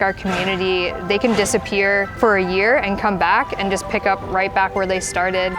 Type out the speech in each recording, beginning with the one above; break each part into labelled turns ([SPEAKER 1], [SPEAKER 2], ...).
[SPEAKER 1] Our community, they can disappear for a year and come back and just pick up right back where they started.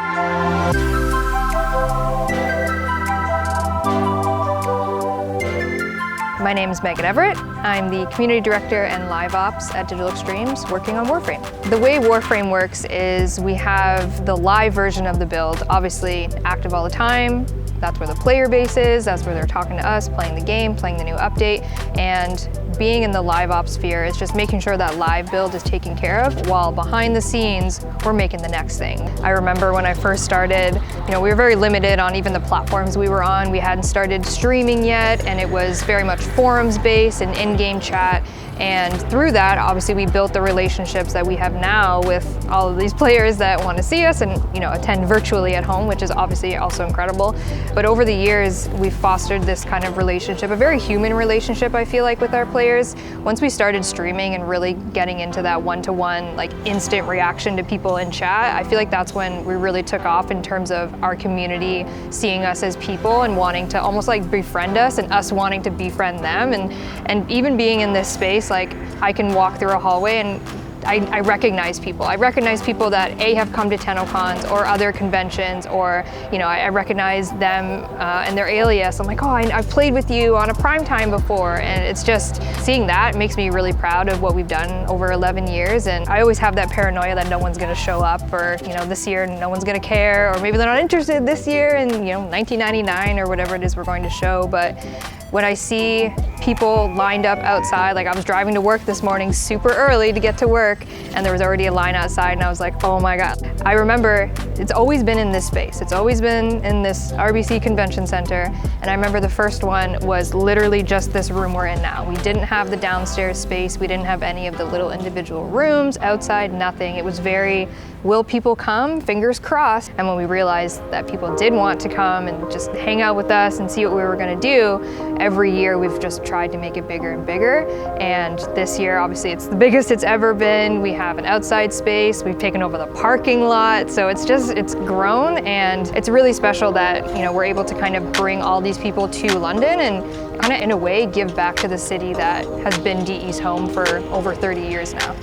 [SPEAKER 1] My name is Megan Everett. I'm the Community Director and Live Ops at Digital Extremes working on Warframe. The way Warframe works is we have the live version of the build, obviously active all the time. That's where the player base is, that's where they're talking to us, playing the game, playing the new update, and being in the live ops sphere is just making sure that live build is taken care of, while behind the scenes, we're making the next thing. I remember when I first started, we were very limited on even the platforms we were on. We hadn't started streaming yet, and it was very much forums-based and in-game chat. And through that, obviously, we built the relationships that we have now with all of these players that want to see us and attend virtually at home, which is obviously also incredible. But over the years, we've fostered this kind of relationship, a very human relationship, I feel like, with our players. Once we started streaming and really getting into that one-to-one, instant reaction to people in chat, I feel like that's when we really took off in terms of our community seeing us as people and wanting to almost befriend us, and us wanting to befriend them. And even being in this space, I can walk through a hallway and I recognize people. I recognize people that have come to TennoCons or other conventions, or I recognize them and their alias. I'm like, oh, I've played with you on a primetime before, and it's just seeing that makes me really proud of what we've done over 11 years. And I always have that paranoia that no one's going to show up, or this year no one's going to care, or maybe they're not interested this year in 1999 or whatever it is we're going to show. But when I see people lined up outside, I was driving to work this morning super early to get to work, and there was already a line outside, and I was like, oh my God. I remember it's always been in this space. It's always been in this RBC Convention Center, and I remember the first one was literally just this room we're in now. We didn't have the downstairs space. We didn't have any of the little individual rooms outside, nothing. It was very, will people come? Fingers crossed. And when we realized that people did want to come and just hang out with us and see what we were gonna do, every year we've just tried to make it bigger and bigger. And this year, obviously, it's the biggest it's ever been. We have an outside space. We've taken over the parking lot. So it's grown, and it's really special that, we're able to kind of bring all these people to London and kind of, in a way, give back to the city that has been DE's home for over 30 years now.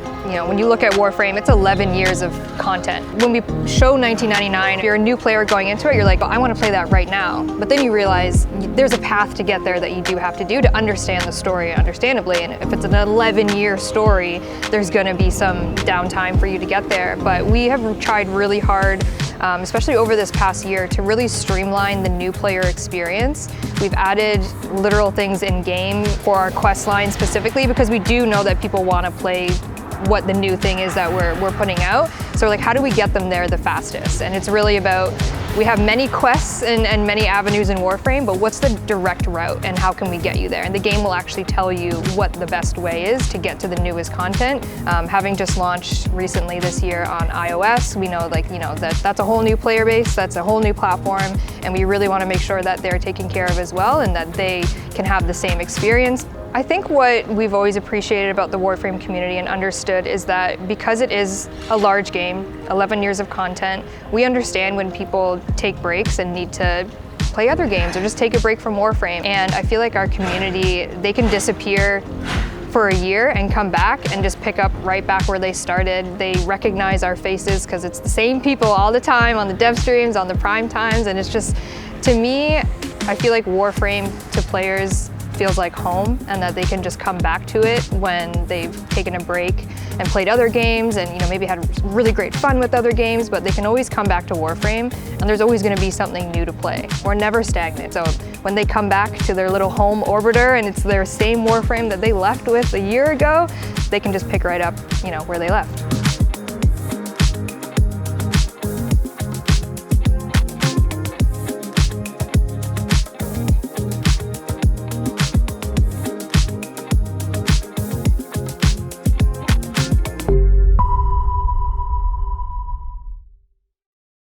[SPEAKER 1] When you look at Warframe, it's 11 years of content. When we show 1999, if you're a new player going into it, you're like, oh, I want to play that right now. But then you realize there's a path to get there that you do have to do to understand the story, understandably. And if it's an 11-year story, there's going to be some downtime for you to get there. But we have tried really hard, especially over this past year, to really streamline the new player experience. We've added literal things in game for our quest line specifically, because we do know that people want to play what the new thing is that we're putting out. So we're like, how do we get them there the fastest? And it's really about, we have many quests and many avenues in Warframe, but what's the direct route and how can we get you there? And the game will actually tell you what the best way is to get to the newest content. Having just launched recently this year on iOS, we know that's a whole new player base, that's a whole new platform, and we really want to make sure that they're taken care of as well and that they can have the same experience. I think what we've always appreciated about the Warframe community and understood is that because it is a large game, 11 years of content, we understand when people take breaks and need to play other games or just take a break from Warframe. And I feel like our community, they can disappear for a year and come back and just pick up right back where they started. They recognize our faces because it's the same people all the time on the dev streams, on the prime times, and it's just, to me, I feel like Warframe to players feels like home, and that they can just come back to it when they've taken a break and played other games and maybe had really great fun with other games, but they can always come back to Warframe, and there's always going to be something new to play. We're never stagnant. So when they come back to their little home orbiter and it's their same Warframe that they left with a year ago, they can just pick right up where they left.